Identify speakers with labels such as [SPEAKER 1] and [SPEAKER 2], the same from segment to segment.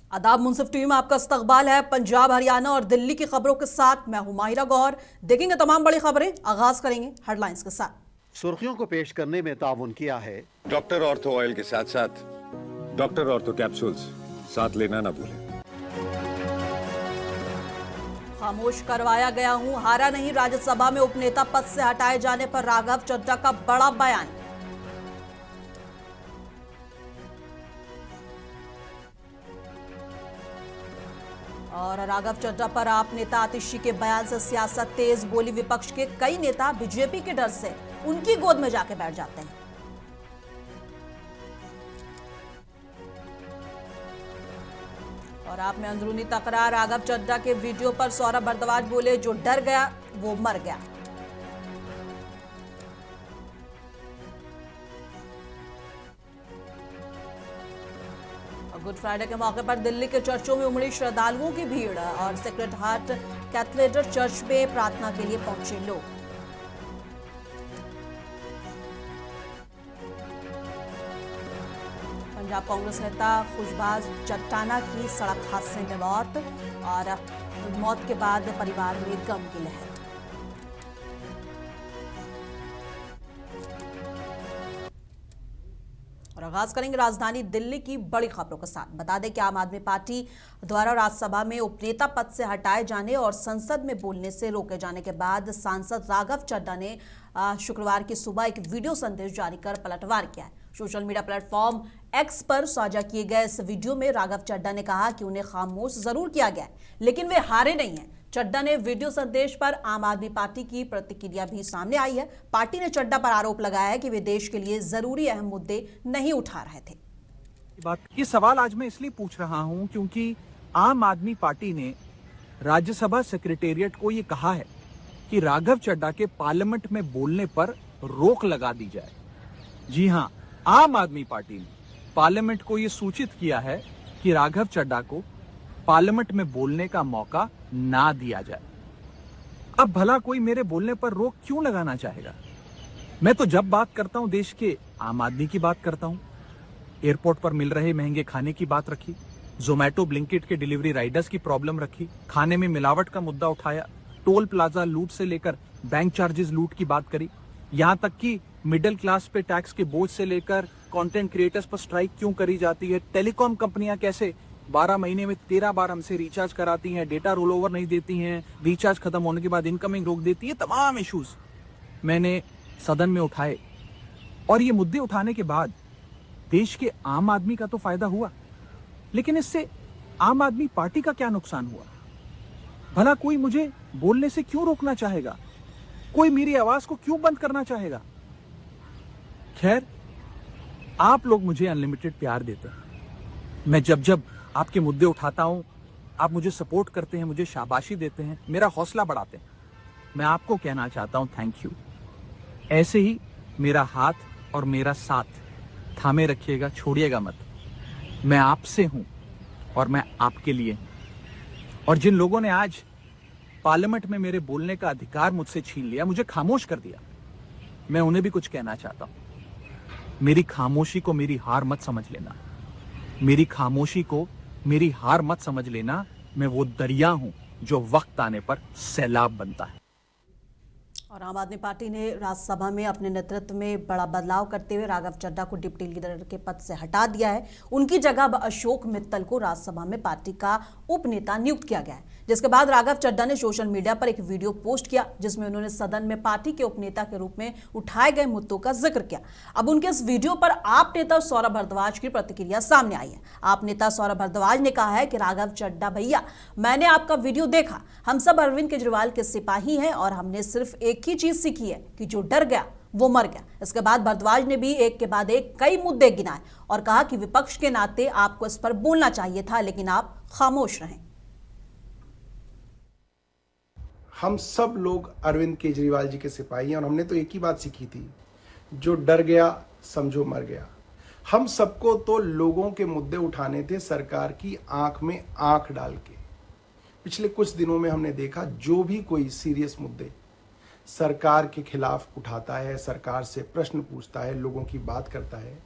[SPEAKER 1] आदाब मुंसिफ टीवी में आपका इस्तकबाल है। पंजाब, हरियाणा और दिल्ली की खबरों के साथ मैं हूं माहिरा गौर। देखेंगे तमाम बड़ी खबरें। आगाज करेंगे हेडलाइंस के साथ।
[SPEAKER 2] सुर्खियों को पेश करने में ताउन किया है
[SPEAKER 3] डॉक्टर ऑर्थो ऑयल के साथ साथ डॉक्टर ऑर्थो कैप्सूल्स साथ लेना ना भूलें।
[SPEAKER 1] खामोश करवाया गया हूं, हारा नहीं। राज्यसभा में उपनेता पद से हटाए जाने पर राघव चड्ढा का बड़ा बयान। और राघव चड्ढा पर आप नेता आतिशी के बयान से सियासत तेज। बोली विपक्ष के कई नेता बीजेपी के डर से उनकी गोद में जाके बैठ जाते हैं। और आप में अंदरूनी तकरार। राघव चड्ढा के वीडियो पर सौरभ भारद्वाज बोले, जो डर गया वो मर गया। गुड फ्राइडे के मौके पर दिल्ली के चर्चों में उमड़ी श्रद्धालुओं की भीड़ और सेक्रेड हार्ट कैथेड्रल चर्च में प्रार्थना के लिए पहुंचे लोग। पंजाब कांग्रेस नेता खुशबाज चट्टाना की सड़क हादसे में मौत और मौत के बाद परिवार में गम की लहर। और आगाज करेंगे राजधानी दिल्ली की बड़ी खबरों के साथ। बता दें कि आम आदमी पार्टी द्वारा राज्यसभा में उपनेता पद से हटाए जाने और संसद में बोलने से रोके जाने के बाद सांसद राघव चड्ढा ने शुक्रवार की सुबह एक वीडियो संदेश जारी कर पलटवार किया है। सोशल मीडिया प्लेटफॉर्म एक्स पर साझा किए गए इस वीडियो में राघव चड्ढा ने कहा कि उन्हें खामोश जरूर किया गया है, लेकिन वे हारे नहीं हैं। चड्ढा ने वीडियो संदेश पर आम आदमी पार्टी की प्रतिक्रिया भी सामने आई है। पार्टी ने चड्ढा पर आरोप लगाया है कि वे देश के लिए जरूरी अहम मुद्दे नहीं उठा रहे थे।
[SPEAKER 4] ये सवाल आज मैं इसलिए पूछ रहा हूं क्योंकि आम आदमी पार्टी ने राज्यसभा सेक्रेटेरिएट को ये कहा है कि राघव चड्ढा के पार्लियामेंट में बोलने पर रोक लगा दी जाए। जी हां, आम आदमी पार्टी ने पार्लियामेंट को ये सूचित किया है कि राघव चड्ढा को पार्लियामेंट में बोलने का मौका ना दिया जाए। अब भला कोई मेरे बोलने पर रोक क्यों लगाना चाहेगा? मैं तो जब बात करता हूं देश के आम आदमी की बात करता हूं। एयरपोर्ट पर मिल रहे महंगे खाने की बात रखी, जोमैटो ब्लिंकिट के डिलीवरी राइडर्स की प्रॉब्लम रखी, खाने में मिलावट का मुद्दा उठाया, टोल प्लाजा लूट से लेकर बैंक चार्जेस लूट की बात करी, यहां तक कि मिडिल क्लास पे टैक्स के बोझ से लेकर कंटेंट क्रिएटर्स पर स्ट्राइक क्यों करी जाती है, टेलीकॉम कंपनियां कैसे 12 महीने में 13 बार हमसे रिचार्ज कराती हैं, डेटा रोल ओवर नहीं देती हैं, रिचार्ज खत्म होने के बाद इनकमिंग रोक देती है। तमाम इश्यूज मैंने सदन में उठाए और ये मुद्दे उठाने के बाद देश के आम आदमी का तो फायदा हुआ, लेकिन इससे आम आदमी पार्टी का क्या नुकसान हुआ? भला कोई मुझे बोलने से क्यों रोकना चाहेगा? कोई मेरी आवाज को क्यों बंद करना चाहेगा? खैर, आप लोग मुझे अनलिमिटेड प्यार देते हैं। मैं जब आपके मुद्दे उठाता हूं, आप मुझे सपोर्ट करते हैं, मुझे शाबाशी देते हैं, मेरा हौसला बढ़ाते हैं। मैं आपको कहना चाहता हूं थैंक यू। ऐसे ही मेरा हाथ और मेरा साथ थामे रखिएगा, छोड़िएगा मत। मैं आपसे हूं और मैं आपके लिए हूं। और जिन लोगों ने आज पार्लियामेंट में मेरे बोलने का अधिकार मुझसे छीन लिया, मुझे खामोश कर दिया, मैं उन्हें भी कुछ कहना चाहता हूं। मेरी खामोशी को मेरी हार मत समझ लेना। मेरी खामोशी को मेरी हार मत समझ लेना। मैं वो दरिया हूं जो वक्त आने पर सैलाब बनता है।
[SPEAKER 1] और आम आदमी पार्टी ने राज्यसभा में अपने नेतृत्व में बड़ा बदलाव करते हुए राघव चड्ढा को डिप्टी लीडर के पद से हटा दिया है। उनकी जगह अब अशोक मित्तल को राज्यसभा में पार्टी का उपनेता नियुक्त किया गया है, जिसके बाद राघव चड्ढा ने सोशल मीडिया पर एक वीडियो पोस्ट किया जिसमें उन्होंने सदन में पार्टी के उपनेता के रूप में उठाए गए मुद्दों का जिक्र किया। अब उनके इस वीडियो पर आप नेता सौरभ भारद्वाज की प्रतिक्रिया सामने आई है। आप नेता सौरभ भारद्वाज ने कहा है कि राघव चड्ढा भैया, मैंने आपका वीडियो देखा, हम सब अरविंद केजरीवाल के सिपाही हैं और हमने सिर्फ एक ही चीज सीखी है कि जो डर गया वो मर गया। इसके बाद भारद्वाज ने भी एक के बाद एक कई मुद्दे गिनाए और कहा कि विपक्ष के नाते आपको इस पर बोलना चाहिए था, लेकिन आप खामोश रहें।
[SPEAKER 5] हम सब लोग अरविंद केजरीवाल जी के सिपाही हैं और हमने तो एक ही बात सीखी थी, जो डर गया समझो मर गया। हम सबको तो लोगों के मुद्दे उठाने थे सरकार की आंख में आंख डाल के, पिछले कुछ दिनों में हमने देखा जो भी कोई सीरियस मुद्दे सरकार के खिलाफ उठाता है, सरकार से प्रश्न पूछता है, लोगों की बात करता है,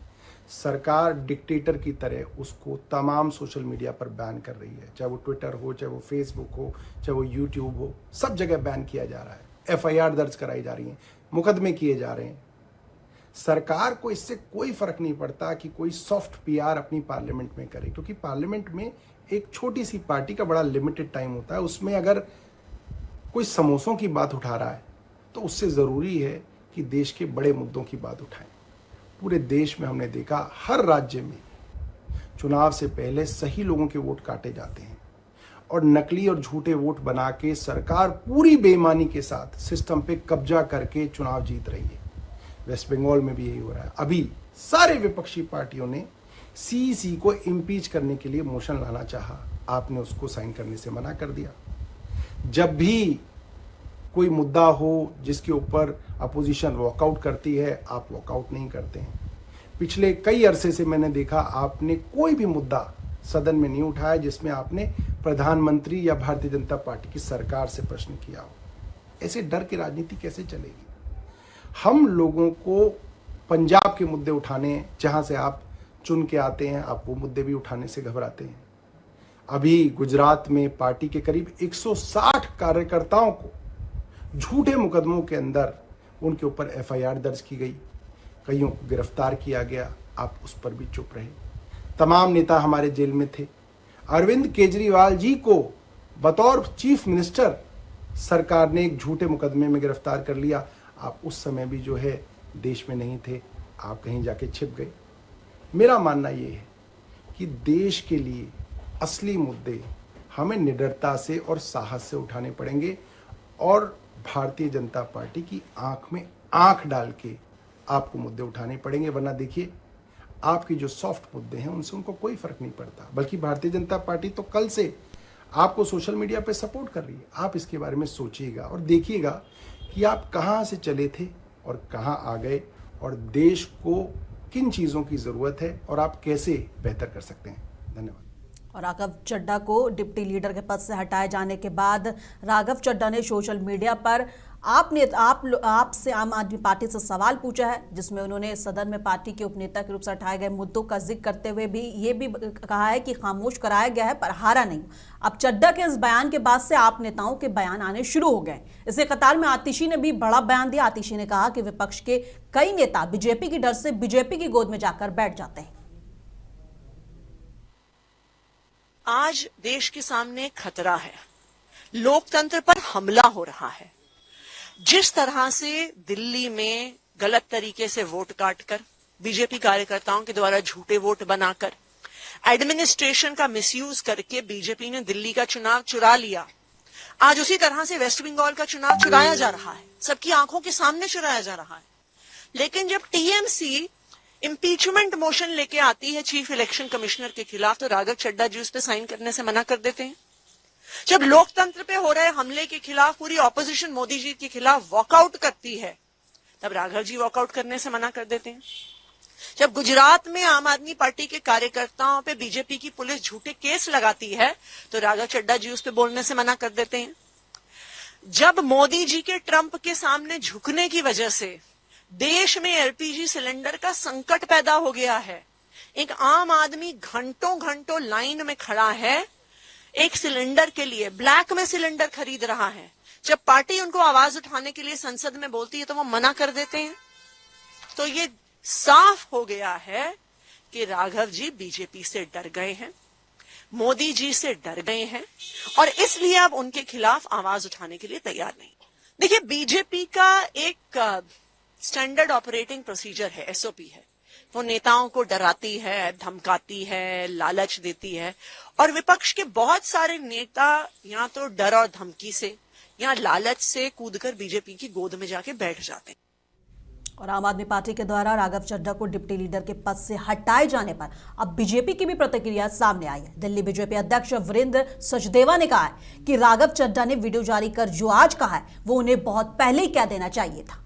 [SPEAKER 5] सरकार डिक्टेटर की तरह उसको तमाम सोशल मीडिया पर बैन कर रही है। चाहे वो ट्विटर हो, चाहे वो फेसबुक हो, चाहे वो यूट्यूब हो, सब जगह बैन किया जा रहा है। FIR दर्ज कराई जा रही है, मुकदमे किए जा रहे हैं। सरकार को इससे कोई फर्क नहीं पड़ता कि कोई सॉफ्ट PR अपनी पार्लियामेंट में करे, क्योंकि पार्लियामेंट में एक छोटी सी पार्टी का बड़ा लिमिटेड टाइम होता है। उसमें अगर कोई समोसों की बात उठा रहा है तो उससे ज़रूरी है कि देश के बड़े मुद्दों की बात उठाएं। पूरे देश में हमने देखा, हर राज्य में चुनाव से पहले सही लोगों के वोट काटे जाते हैं और नकली और झूठे वोट बना के सरकार पूरी बेईमानी के साथ सिस्टम पे कब्जा करके चुनाव जीत रही है। वेस्ट बंगाल में भी यही हो रहा है। अभी सारे विपक्षी पार्टियों ने CEC को इम्पीच करने के लिए मोशन लाना चाहा, आपने उसको साइन करने से मना कर दिया। जब भी कोई मुद्दा हो जिसके ऊपर अपोजिशन वॉकआउट करती है, आप वॉकआउट नहीं करते हैं। पिछले कई अरसे से मैंने देखा आपने कोई भी मुद्दा सदन में नहीं उठाया जिसमें आपने प्रधानमंत्री या भारतीय जनता पार्टी की सरकार से प्रश्न किया हो। ऐसे डर की राजनीति कैसे चलेगी? हम लोगों को पंजाब के मुद्दे उठाने हैं, जहां से आप चुन के आते हैं, आप वो मुद्दे भी उठाने से घबराते हैं। अभी गुजरात में पार्टी के करीब 160 कार्यकर्ताओं को झूठे मुकदमों के अंदर उनके ऊपर FIR दर्ज की गई, कईयों को गिरफ्तार किया गया, आप उस पर भी चुप रहे। तमाम नेता हमारे जेल में थे। अरविंद केजरीवाल जी को बतौर चीफ मिनिस्टर सरकार ने एक झूठे मुकदमे में गिरफ्तार कर लिया। आप उस समय भी जो है देश में नहीं थे, आप कहीं जाके छिप गए। मेरा मानना ये है कि देश के लिए असली मुद्दे हमें निडरता से और साहस से उठाने पड़ेंगे और भारतीय जनता पार्टी की आंख में आंख डाल के आपको मुद्दे उठाने पड़ेंगे। वरना देखिए, आपके जो सॉफ्ट मुद्दे हैं उनसे उनको कोई फर्क नहीं पड़ता। बल्कि भारतीय जनता पार्टी तो कल से आपको सोशल मीडिया पे सपोर्ट कर रही है। आप इसके बारे में सोचिएगा और देखिएगा कि आप कहां से चले थे और कहां आ गए और देश को किन चीज़ों की ज़रूरत है और आप कैसे बेहतर कर सकते हैं। धन्यवाद।
[SPEAKER 1] और राघव चड्ढा को डिप्टी लीडर के पद से हटाए जाने के बाद राघव चड्ढा ने सोशल मीडिया पर आपसे आम आदमी पार्टी से सवाल पूछा है, जिसमें उन्होंने सदन में पार्टी के उपनेता के रूप से उठाए गए मुद्दों का जिक्र करते हुए भी ये भी कहा है कि खामोश कराया गया है पर हारा नहीं। अब चड्ढा के इस बयान के बाद से आप नेताओं के बयान आने शुरू हो गए। इसी कतार में आतिशी ने भी बड़ा बयान दिया। आतिशी ने कहा कि विपक्ष के कई नेता बीजेपी की डर से बीजेपी की गोद में जाकर बैठ जाते हैं।
[SPEAKER 6] आज देश के सामने खतरा है, लोकतंत्र पर हमला हो रहा है। जिस तरह से दिल्ली में गलत तरीके से वोट काटकर, बीजेपी कार्यकर्ताओं के द्वारा झूठे वोट बनाकर, एडमिनिस्ट्रेशन का मिसयूज करके बीजेपी ने दिल्ली का चुनाव चुरा लिया, आज उसी तरह से वेस्ट बंगाल का चुनाव चुराया जा रहा है, सबकी आंखों के सामने चुराया जा रहा है। लेकिन जब TMC इम्पीचमेंट मोशन लेके आती है चीफ इलेक्शन कमिश्नर के खिलाफ, तो राघव चड्ढा जी उस पर साइन करने से मना कर देते हैं। जब लोकतंत्र पे हो रहे हमले के खिलाफ पूरी ऑपोजिशन मोदी जी के खिलाफ वॉकआउट करती है, तब राघव जी वॉकआउट करने से मना कर देते हैं। जब गुजरात में आम आदमी पार्टी के कार्यकर्ताओं पे बीजेपी की पुलिस झूठे केस लगाती है, तो राघव चड्ढा जी उस पे बोलने से मना कर देते हैं। जब मोदी जी के ट्रंप के सामने झुकने की वजह से देश में LPG सिलेंडर का संकट पैदा हो गया है, एक आम आदमी घंटों घंटों लाइन में खड़ा है एक सिलेंडर के लिए, ब्लैक में सिलेंडर खरीद रहा है, जब पार्टी उनको आवाज उठाने के लिए संसद में बोलती है तो वो मना कर देते हैं। तो ये साफ हो गया है कि राघव जी बीजेपी से डर गए हैं, मोदी जी से डर गए हैं और इसलिए अब उनके खिलाफ आवाज उठाने के लिए तैयार नहीं। देखिए, बीजेपी का एक स्टैंडर्ड ऑपरेटिंग प्रोसीजर है, SOP है। वो नेताओं को डराती है, धमकाती है, लालच देती है और विपक्ष के बहुत सारे नेता या तो डर और धमकी से या लालच से कूदकर बीजेपी की गोद में जाके बैठ जाते हैं।
[SPEAKER 1] और आम आदमी पार्टी के द्वारा राघव चड्ढा को डिप्टी लीडर के पद से हटाए जाने पर अब बीजेपी की भी प्रतिक्रिया सामने आई है। दिल्ली बीजेपी अध्यक्ष वीरेंद्र सचदेवा ने कहा है कि राघव चड्ढा ने वीडियो जारी कर जो आज कहा है वो उन्हें बहुत पहले ही कह देना चाहिए था।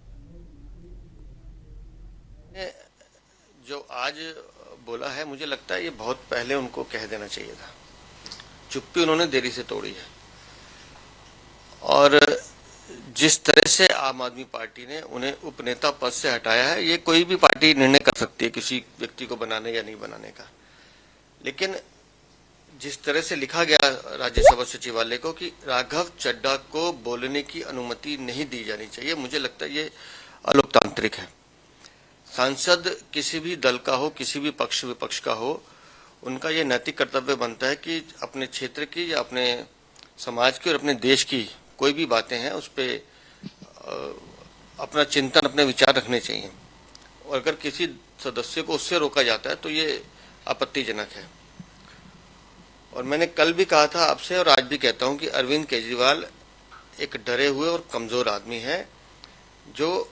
[SPEAKER 7] जो आज बोला है, मुझे लगता है ये बहुत पहले उनको कह देना चाहिए था। चुप्पी उन्होंने देरी से तोड़ी है। और जिस तरह से आम आदमी पार्टी ने उन्हें उपनेता पद से हटाया है, ये कोई भी पार्टी निर्णय कर सकती है किसी व्यक्ति को बनाने या नहीं बनाने का। लेकिन जिस तरह से लिखा गया राज्यसभा सचिवालय को कि राघव चड्ढा को बोलने की अनुमति नहीं दी जानी चाहिए, मुझे लगता है ये अलोकतांत्रिक है। सांसद किसी भी दल का हो, किसी भी पक्ष विपक्ष का हो, उनका ये नैतिक कर्तव्य बनता है कि अपने क्षेत्र की या अपने समाज की और अपने देश की कोई भी बातें हैं उस पर अपना चिंतन, अपने विचार रखने चाहिए। और अगर किसी सदस्य को उससे रोका जाता है तो ये आपत्तिजनक है। और मैंने कल भी कहा था आपसे और आज भी कहता हूं कि अरविंद केजरीवाल एक डरे हुए और कमजोर आदमी है जो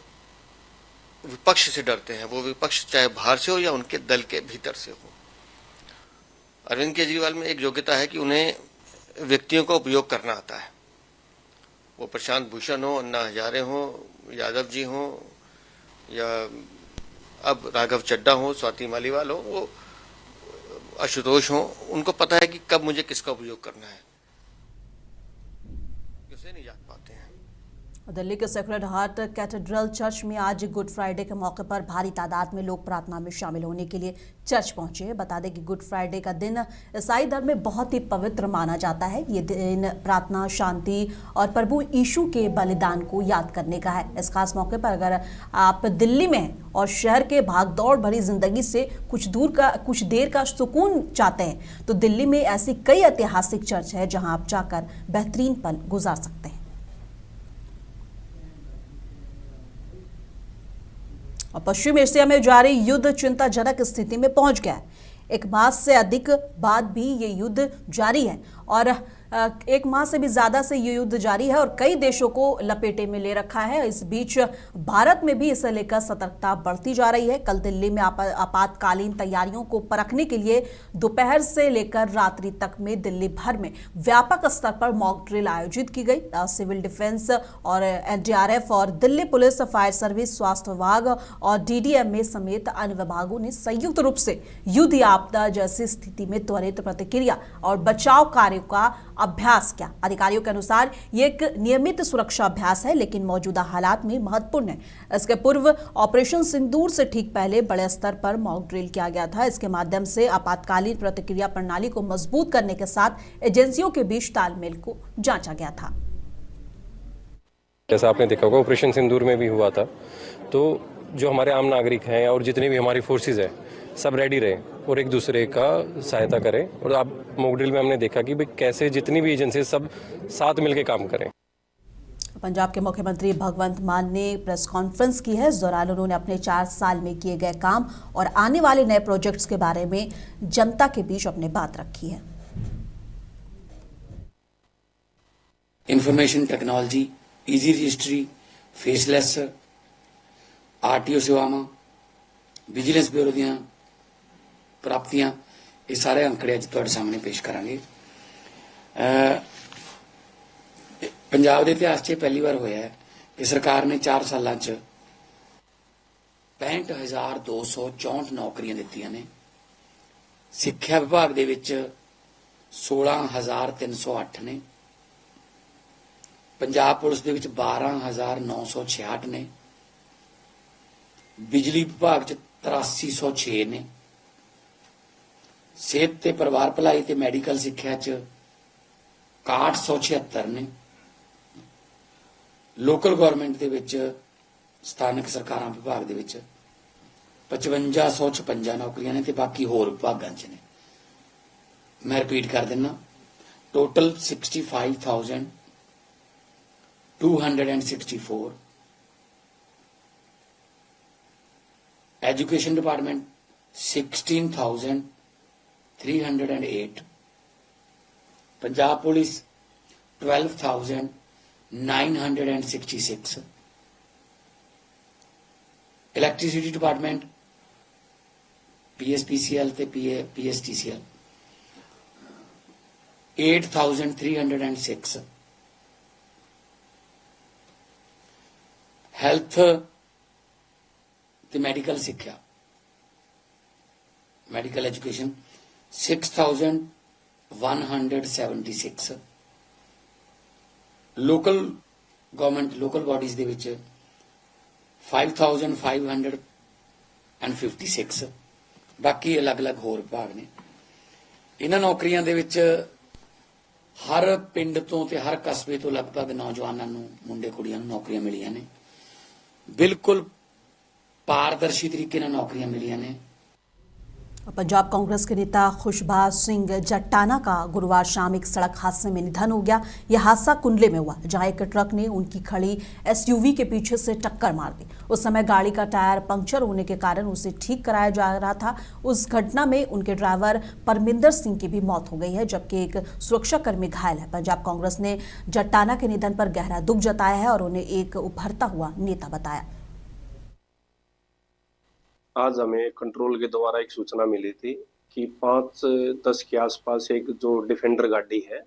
[SPEAKER 7] विपक्ष से डरते हैं। वो विपक्ष चाहे बाहर से हो या उनके दल के भीतर से हो। अरविंद केजरीवाल में एक योग्यता है कि उन्हें व्यक्तियों का उपयोग करना आता है। वो प्रशांत भूषण हो, अन्ना हजारे हो, यादव जी हो या अब राघव चड्ढा हो, स्वाति मालीवाल हो, वो आशुतोष हो, उनको पता है कि कब मुझे किसका उपयोग करना है। किसे नहीं जान पाते हैं।
[SPEAKER 1] दिल्ली के सेक्रेड हार्ट कैथेड्रल चर्च में आज गुड फ्राइडे के मौके पर भारी तादाद में लोग प्रार्थना में शामिल होने के लिए चर्च पहुंचे। बता दें कि गुड फ्राइडे का दिन ईसाई धर्म में बहुत ही पवित्र माना जाता है। ये दिन प्रार्थना, शांति और प्रभु यीशु के बलिदान को याद करने का है। इस खास मौके पर अगर आप दिल्ली में हैं और शहर के भागदौड़ भरी जिंदगी से कुछ देर का सुकून चाहते हैं तो दिल्ली में ऐसी कई ऐतिहासिक चर्च है जहां आप जाकर बेहतरीन पल गुजार सकते हैं। और पश्चिम एशिया में जारी युद्ध चिंताजनक स्थिति में पहुंच गया है। एक माह से अधिक बाद भी ये युद्ध जारी है और एक माह से भी ज्यादा से ये युद्ध जारी है और कई देशों को लपेटे में ले रखा है। इस बीच भारत में भी इसे लेकर सतर्कता बढ़ती जा रही है। कल दिल्ली में आपातकालीन तैयारियों को परखने के लिए दोपहर से लेकर रात्रि तक में दिल्ली भर में व्यापक स्तर पर मॉक ड्रिल आयोजित की गई। सिविल डिफेंस और एनडीआरएफ और दिल्ली पुलिस, फायर सर्विस, स्वास्थ्य विभाग और डीडीएमए समेत अन्य विभागों ने संयुक्त रूप से युद्ध या आपदा जैसी स्थिति में त्वरित प्रतिक्रिया और बचाव कार्यों का अभ्यास किया। अधिकारियों के अनुसार ये एक नियमित सुरक्षा अभ्यास है लेकिन मौजूदा हालात में महत्वपूर्ण है। इसके पूर्व ऑपरेशन सिंदूर से ठीक पहले बड़े स्तर पर मॉक ड्रिल किया गया था। इसके माध्यम से आपातकालीन प्रतिक्रिया प्रणाली को मजबूत करने के साथ एजेंसियों के बीच तालमेल को जांचा गया था।
[SPEAKER 8] जैसा आपने देखा होगा ऑपरेशन सिंदूर में भी हुआ था, तो जो हमारे आम नागरिक हैं और जितनी भी हमारी फोर्सेज हैं सब रेडी रहे और एक दूसरे का सहायता करें। और अब मॉक ड्रिल में हमने देखा कि भाई कैसे जितनी भी एजेंसी सब साथ मिलकर काम करें।
[SPEAKER 1] पंजाब के मुख्यमंत्री भगवंत मान ने प्रेस कॉन्फ्रेंस की है। इस दौरान उन्होंने अपने 4 साल में किए गए काम और आने वाले नए प्रोजेक्ट्स के बारे में जनता के बीच अपनी बात रखी है।
[SPEAKER 9] Information technology, easy registry, faceless, RTO सेवावां, विजिलेंस ब्यूरो ਦੀਆਂ प्राप्तियां, ये सारे अंकड़े अज तुहाडे सामने पेश करांगे। पंजाब के इतिहास च पहली बार होया है कि सरकार ने 4 सालों च 65,264 नौकरियां दित्तियां ने। सिक्ख्या विभाग दे विच 16,308 ने, पंजाब पुलिस दे विच 12,966 ने, बिजली विभाग च 8306 ने, सेहत ते परिवार भलाई ते मैडिकल सिक्ख्या च 6176 ने, लोकल गवर्नमेंट दे विच स्थानक सरकारां विभाग दे विच 5556 नौकरियां ने ते बाकी होर विभागां च ने। मैं रिपीट कर दिना, total 65,264। Education department 16,308, Punjab police 12,966, electricity department PSPCL ते PSTCL 8,306, हेल्थ ते मेडिकल सिक्ख्या, medical education 6,176, local government local bodies ਦੇ ਵਿੱਚ 5556 ਬਾਕੀ ਅਲੱਗ-ਅਲੱਗ ਹੋਰ ਵਿਭਾਗ ਨੇ। ਇਹਨਾਂ ਨੌਕਰੀਆਂ ਦੇ ਵਿੱਚ ਹਰ ਪਿੰਡ ਤੋਂ ਤੇ ਹਰ ਕਸਬੇ ਤੋਂ ਲਗਭਗ ਨੌਜਵਾਨਾਂ ਨੂੰ ਮੁੰਡੇ ਕੁੜੀਆਂ ਨੂੰ ਨੌਕਰੀਆਂ ਮਿਲੀਆਂ ਨੇ। ਬਿਲਕੁਲ ਪਾਰਦਰਸ਼ੀ ਤਰੀਕੇ ਨਾਲ ਨੌਕਰੀਆਂ ਮਿਲੀਆਂ ਨੇ।
[SPEAKER 1] पंजाब कांग्रेस के नेता खुशबाज सिंह जट्टाना का गुरुवार शाम एक सड़क हादसे में निधन हो गया। यह हादसा कुंडले में हुआ, जहां एक ट्रक ने उनकी खड़ी एसयूवी के पीछे से टक्कर मार दी। उस समय गाड़ी का टायर पंक्चर होने के कारण उसे ठीक कराया जा रहा था। उस घटना में उनके ड्राइवर परमिंदर सिंह की भी मौत हो गई है, जबकि एक सुरक्षाकर्मी घायल है। पंजाब कांग्रेस ने जट्टाना के निधन पर गहरा दुख जताया है और उन्हें एक उभरता हुआ नेता बताया।
[SPEAKER 10] आज हमें कंट्रोल के द्वारा एक सूचना मिली थी कि 5:10 के आसपास एक जो डिफेंडर गाड़ी है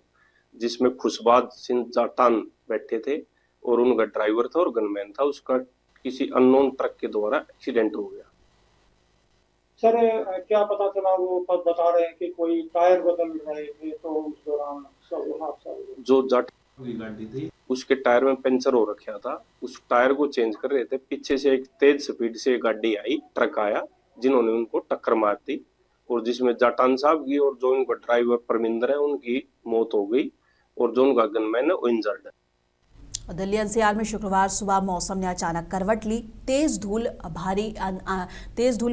[SPEAKER 10] जिसमें खुशबाज सिंह जाटान बैठे थे और उनका ड्राइवर था और गनमैन था, उसका किसी अननोन ट्रक के द्वारा एक्सीडेंट हो गया।
[SPEAKER 11] सर क्या पता चला? वो बता रहे हैं कि कोई टायर बदल रहे थे तो उस दौरान सब हादसा हो गया।
[SPEAKER 10] जो जाट गाड़ी थी उसके टायर में पंचर हो रखा था, उस टायर को चेंज कर रहे थे। पीछे से एक तेज स्पीड से गाड़ी आई, ट्रक आया, जिन्होंने उनको टक्कर मार दी और जिसमें जाटान साहब की और जो उनका ड्राइवर परमिंदर है उनकी मौत हो गई और जो उनका गनमैन है वो इंजर्ड है।
[SPEAKER 1] दिल्ली एनसीआर में शुक्रवार सुबह मौसम ने अचानक करवट ली। तेज धूल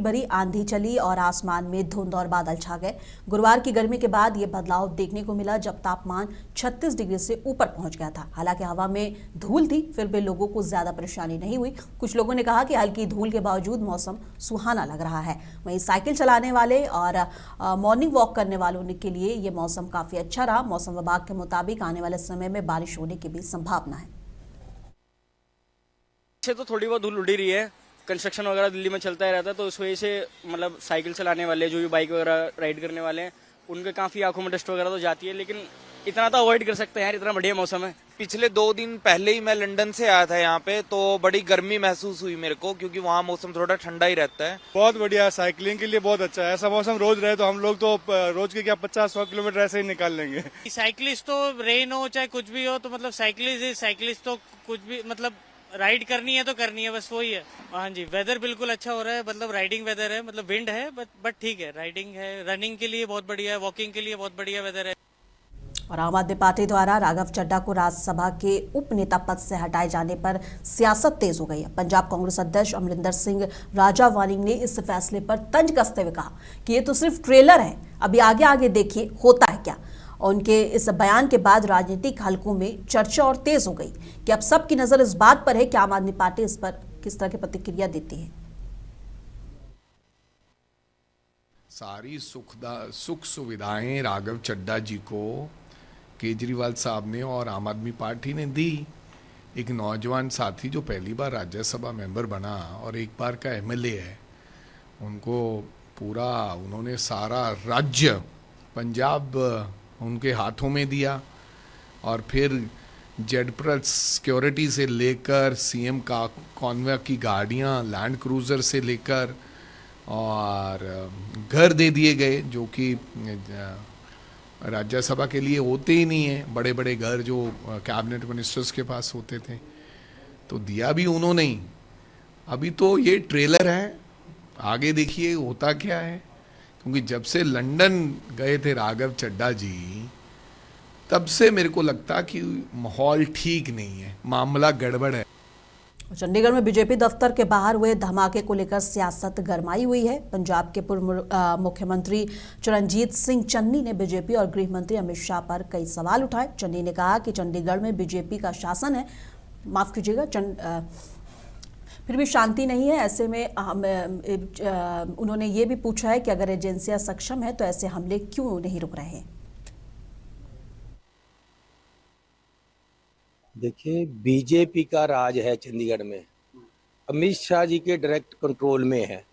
[SPEAKER 1] भरी आंधी चली और आसमान में धुंध और बादल छा गए। गुरुवार की गर्मी के बाद ये बदलाव देखने को मिला, जब तापमान 36 डिग्री से ऊपर पहुंच गया था। हालांकि हवा में धूल थी, फिर भी लोगों को ज्यादा परेशानी नहीं हुई। कुछ लोगों ने कहा कि हल्की धूल के बावजूद मौसम सुहाना लग रहा है। वहीं साइकिल चलाने वाले और मॉर्निंग वॉक करने वालों के लिए ये मौसम काफी अच्छा रहा। मौसम विभाग के मुताबिक आने वाले समय में बारिश होने की भी संभावना है।
[SPEAKER 12] से तो थोड़ी बहुत धूल उड़ी रही है, कंस्ट्रक्शन वगैरह दिल्ली में चलता ही रहता है, तो उस वजह से मतलब साइकिल चलाने वाले जो भी बाइक वगैरह राइड करने वाले हैं उनके काफी आंखों में डस्ट वगैरह तो जाती है, लेकिन इतना तो अवॉइड कर सकते हैं यार, इतना बढ़िया मौसम है।
[SPEAKER 13] पिछले 2 दिन पहले ही मैं लंदन से आया था यहाँ पे, तो बड़ी गर्मी महसूस हुई मेरे को, क्योंकि वहाँ मौसम थोड़ा ठंडा ही रहता है।
[SPEAKER 14] बहुत बढ़िया, साइकिलिंग के लिए बहुत अच्छा है। ऐसा मौसम रोज रहे तो हम लोग तो रोज के क्या 50-100 किलोमीटर ऐसे ही निकाल लेंगे।
[SPEAKER 12] साइकिलिस्ट तो रेन हो चाहे कुछ भी हो, तो मतलब साइकिलिस्ट तो कुछ भी मतलब राइड करनी है तो करनी है, बस वही है। हाँ जी, वेदर बिल्कुल अच्छा हो रहा है, मतलब राइडिंग वेदर है, मतलब विंड है बट ठीक है, राइडिंग है, रनिंग के लिए बहुत बढ़िया है, वॉकिंग के लिए बहुत बढ़िया वेदर है।
[SPEAKER 1] और आम आदमी पार्टी द्वारा राघव चड्ढा को राज्यसभा के उप नेता पद से हटाए जाने पर सियासत तेज हो गई है। पंजाब कांग्रेस अध्यक्ष अमरिंदर सिंह राजावानी ने इस फैसले पर तंज कसते हुए कहा कि ये तो सिर्फ ट्रेलर है, अभी आगे आगे देखिए होता है क्या। और उनके इस बयान के बाद राजनीतिक हलकों में चर्चा और तेज हो गई कि अब सबकी नजर इस बात पर है कि आम आदमी पार्टी इस पर किस तरह की प्रतिक्रिया देती है।
[SPEAKER 15] सारी सुख सुविधाएं राघव चड्ढा जी को केजरीवाल साहब ने और आम आदमी पार्टी ने दी। एक नौजवान साथी जो पहली बार राज्यसभा मेंबर बना और एक बार का एमएलए है, उनको पूरा उन्होंने सारा राज्य पंजाब उनके हाथों में दिया और फिर जेडप्लस सिक्योरिटी से लेकर सीएम का कॉन्वे की गाड़ियां, लैंड क्रूजर से लेकर और घर दे दिए गए, जो कि राज्यसभा के लिए होते ही नहीं है, बड़े बड़े घर जो कैबिनेट मिनिस्टर्स के पास होते थे, तो दिया भी उन्होंने ही। अभी तो ये ट्रेलर है, आगे देखिए होता क्या है। क्योंकि जब से लंदन गए थे राघव चड्ढा जी, तब से मेरे को लगता कि माहौल ठीक नहीं है, मामला गड़बड़ है।
[SPEAKER 1] चंडीगढ़ में बीजेपी दफ्तर के बाहर हुए धमाके को लेकर सियासत गरमाई हुई है। पंजाब के पूर्व मुख्यमंत्री चरणजीत सिंह चन्नी ने बीजेपी और गृह मंत्री अमित शाह पर कई सवाल उठाए। चन्नी ने कहा कि चंडीगढ़ में बीजेपी का शासन है, माफ कीजिएगा, फिर भी शांति नहीं है। ऐसे में उन्होंने ये भी पूछा है कि अगर एजेंसियां सक्षम है तो ऐसे हमले क्यों नहीं रुक रहे हैं।
[SPEAKER 16] देखिए, बीजेपी का राज है चंडीगढ़ में, अमित शाह जी के डायरेक्ट कंट्रोल में है।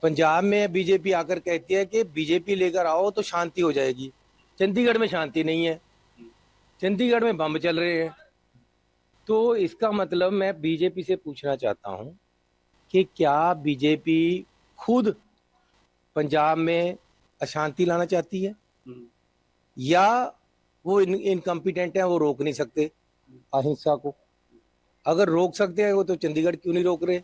[SPEAKER 16] पंजाब में बीजेपी आकर कहती है कि बीजेपी लेकर आओ तो शांति हो जाएगी। चंडीगढ़ में शांति नहीं है, चंडीगढ़ में बम चल रहे हैं। तो इसका मतलब मैं बीजेपी से पूछना चाहता हूं कि क्या बीजेपी खुद पंजाब में अशांति लाना चाहती है, या वो इनकम्पिटेंट है, वो रोक नहीं सकते। अहिंसा को। अगर रोक सकते हैं वो तो चंडीगढ़ क्यों नहीं रोक रहे?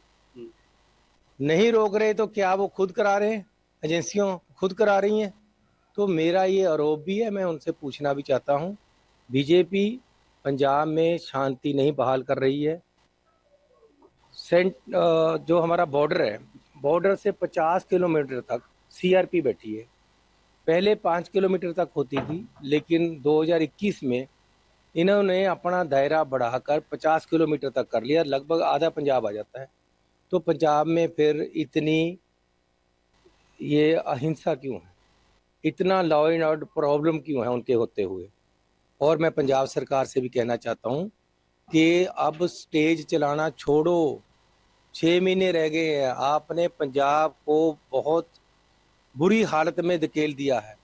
[SPEAKER 16] नहीं रोक रहे तो क्या वो खुद करा रहे हैं? एजेंसियों खुद करा रही हैं। तो मेरा ये आरोप भी है, मैं उनसे पूछना भी चाहता हूँ, बीजेपी पंजाब में शांति नहीं बहाल कर रही है। जो हमारा बॉर्डर है, बॉर्डर से 50 किलोमीटर तक सीआरपी बैठी है। पहले 5 किलोमीटर तक होती थी, लेकिन 2021 में इन्होंने अपना दायरा बढ़ाकर 50 किलोमीटर तक कर लिया, लगभग आधा पंजाब आ जाता है। तो पंजाब में फिर इतनी ये अहिंसा क्यों है? इतना लॉ एंड ऑर्डर प्रॉब्लम क्यों है उनके होते हुए? और मैं पंजाब सरकार से भी कहना चाहता हूँ कि अब स्टेज चलाना छोड़ो, 6 महीने रह गए हैं, आपने पंजाब को बहुत बुरी हालत में धकेल दिया है।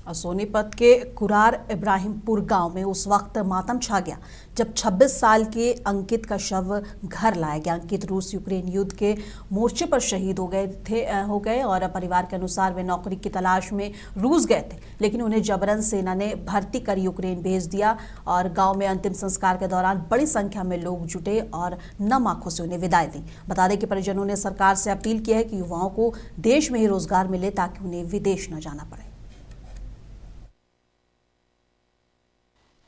[SPEAKER 1] सोनीपत के कुरार इब्राहिमपुर गांव में उस वक्त मातम छा गया जब 26 साल के अंकित का शव घर लाया गया। अंकित रूस यूक्रेन युद्ध के मोर्चे पर शहीद हो गए और परिवार के अनुसार वे नौकरी की तलाश में रूस गए थे, लेकिन उन्हें जबरन सेना ने भर्ती कर यूक्रेन भेज दिया और गांव में अंतिम संस्कार के दौरान बड़ी संख्या में लोग जुटे और नम आंखों से उन्हें विदाई दी। बता दें कि परिजनों ने सरकार से अपील की है कि युवाओं को देश में ही रोजगार मिले ताकि उन्हें विदेश न जाना पड़े।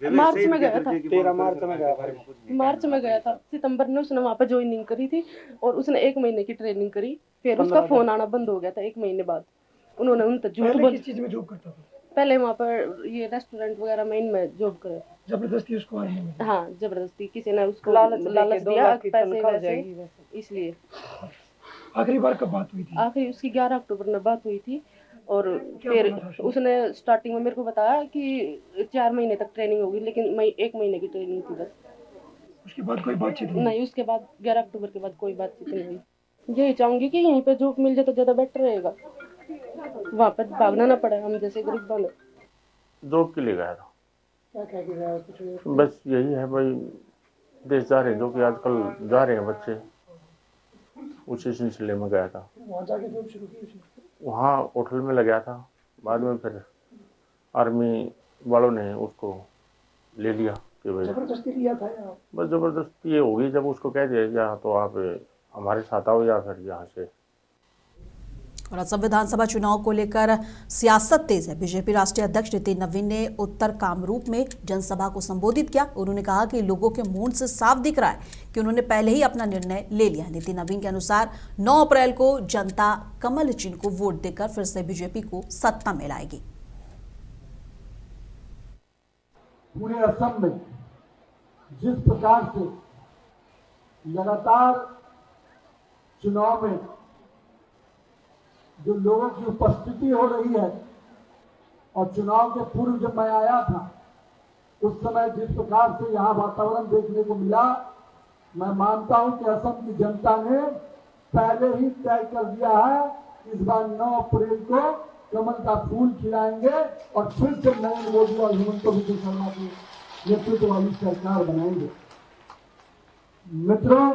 [SPEAKER 11] मार्च में गया था, 13 मार्च में गया था। मार्च में गया था, सितंबर में उसने वहाँ पे ज्वाइनिंग करी थी और उसने 1 महीने की ट्रेनिंग करी, फिर उसका फोन आना बंद हो गया था 1 महीने बाद। उन्होंने उन तक झूठ बोल। किस चीज में जॉब करता था? पहले वहाँ पर ये रेस्टोरेंट वगैरह में इनमें जॉब करे। जबरदस्ती उसको आने में? हाँ, जबरदस्ती किसी ने उसको लालच दिया पैसे वैसे, इसलिए। आखिरी बार कब बात हुई थी? आखिरी उसकी 11 अक्टूबर में बात हुई थी और फिर उसने स्टार्टिंग में मेरे को बताया कि 4 महीने तक ट्रेनिंग होगी, लेकिन 1 महीने की ट्रेनिंग थी बस। उसके बाद कोई बातचीत नहीं? उसके बाद 11 अक्टूबर के बाद कोई बातचीत नहीं हुई। यही चाहूंगी कि यहीं पे जॉब मिल जाए तो ज्यादा बेटर रहेगा, वहाँ पे भागना ना पड़े हम जैसे गरीब वाले।
[SPEAKER 17] जॉब के लिए गया था। क्या बस यही है भाई, देश जा रहे हैं जो कि आजकल जा रहे हैं बच्चे, उसी सिलसिले में गया था। वहाँ जाके जॉब शुरू की? वहाँ होटल में लगा था, बाद में फिर आर्मी वालों ने उसको ले लिया कि भाई जबरदस्ती लिया था या? बस जबरदस्ती ये होगी जब उसको कह दिया या तो आप हमारे साथ आओ या फिर यहाँ से।
[SPEAKER 1] और असम विधानसभा चुनाव को लेकर सियासत तेज है। बीजेपी राष्ट्रीय अध्यक्ष नितिन नवीन ने उत्तर कामरूप में जनसभा को संबोधित किया। उन्होंने कहा कि लोगों के मुंह से साफ दिख रहा है कि उन्होंने पहले ही अपना निर्णय ले लिया। नितिन नवीन के अनुसार 9 अप्रैल को जनता कमल चिन्ह को वोट देकर फिर से बीजेपी को सत्ता में लाएगी।
[SPEAKER 18] पूरे असम में जिस प्रकार से लगातार चुनाव में जो लोगों की उपस्थिति हो रही है और चुनाव के पूर्व जब मैं आया था उस समय जिस प्रकार से यहाँ वातावरण देखने को मिला, मैं मानता हूं कि असम की जनता ने पहले ही तय कर दिया है इस बार 9 अप्रैल को कमल का फूल खिलाएंगे और फिर से नरेंद्र मोदी और हेमंत बिस्वा शर्मा की नेतृत्व वाली सरकार बनाएंगे। मित्रों,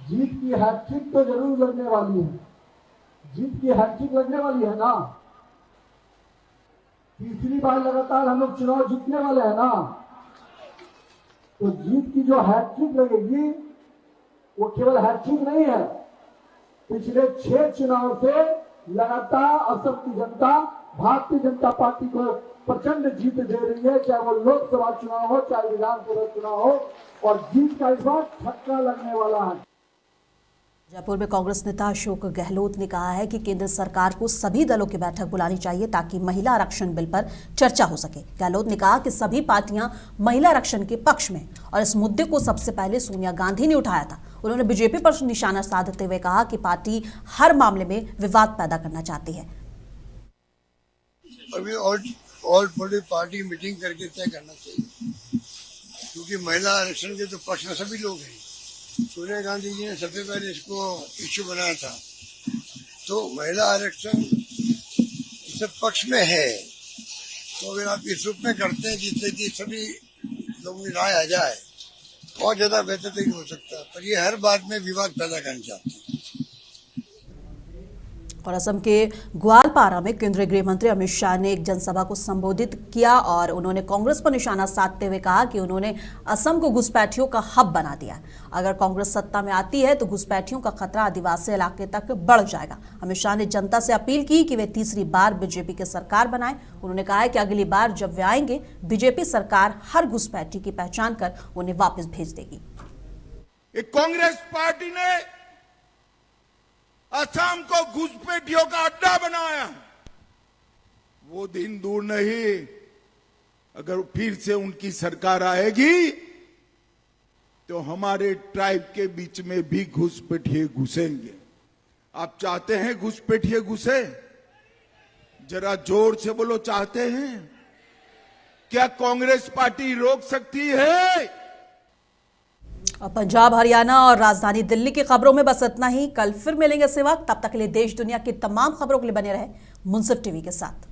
[SPEAKER 18] जीत की हैट्रिक तो जरूर लगने वाली है, जीत की हैट्रिक लगने वाली है ना। तीसरी बार लगातार हम लोग चुनाव जीतने वाले हैं ना, तो जीत की जो हैट्रिक लगेगी वो केवल हैट्रिक नहीं है। पिछले 6 चुनाव से लगातार असम की जनता भारतीय जनता पार्टी को प्रचंड जीत दे रही है, चाहे वो लोकसभा चुनाव हो चाहे विधानसभा चुनाव हो, और जीत का इस बार छक्का लगने वाला है।
[SPEAKER 1] जयपुर में कांग्रेस नेता अशोक गहलोत ने कहा है कि केंद्र सरकार को सभी दलों की बैठक बुलानी चाहिए ताकि महिला आरक्षण बिल पर चर्चा हो सके। गहलोत ने कहा कि सभी पार्टियां महिला आरक्षण के पक्ष में और इस मुद्दे को सबसे पहले सोनिया गांधी ने उठाया था। उन्होंने बीजेपी पर निशाना साधते हुए कहा कि पार्टी हर मामले में विवाद पैदा करना चाहती है।
[SPEAKER 19] अभी ऑल बड़ी पार्टी मीटिंग करके तय करना चाहिए, क्योंकि महिला आरक्षण के तो पक्ष में सभी लोग हैं। सोनिया गांधी जी ने सबसे पहले इसको इश्यू बनाया था, तो महिला आरक्षण इस पक्ष में है। तो अगर आप इस रूप में करते हैं जिससे कि सभी लोगों की राय आ जाए, और ज्यादा बेहतर नहीं हो सकता, पर ये हर बात में विवाद पैदा करना चाहते हैं।
[SPEAKER 1] और असम के ग्वालपारा में केंद्रीय गृह मंत्री अमित शाह ने एक जनसभा को संबोधित किया और उन्होंने कांग्रेस पर निशाना साधते हुए कहा कि उन्होंने असम को घुसपैठियों का हब बना दिया। अगर कांग्रेस सत्ता में आती है तो घुसपैठियों का खतरा आदिवासी इलाके तक बढ़ जाएगा। अमित शाह ने जनता से अपील की कि वे तीसरी बार बीजेपी की सरकार बनाएं। उन्होंने कहा है कि अगली बार जब वे आएंगे बीजेपी सरकार हर घुसपैठी की पहचान कर उन्हें वापस भेज देगी।
[SPEAKER 20] कांग्रेस पार्टी ने असम को घुसपैठियों का अड्डा बनाया, वो दिन दूर नहीं। अगर फिर से उनकी सरकार आएगी तो हमारे ट्राइब के बीच में भी घुसपैठिए घुसेंगे। आप चाहते हैं घुसपैठिए घुसे? जरा जोर से बोलो, चाहते हैं? क्या कांग्रेस पार्टी रोक सकती है?
[SPEAKER 1] और पंजाब, हरियाणा और राजधानी दिल्ली की खबरों में बस इतना ही। कल फिर मिलेंगे इसी वक्त। तब तक के लिए देश दुनिया की तमाम खबरों के लिए बने रहे मुंसिफ टीवी के साथ।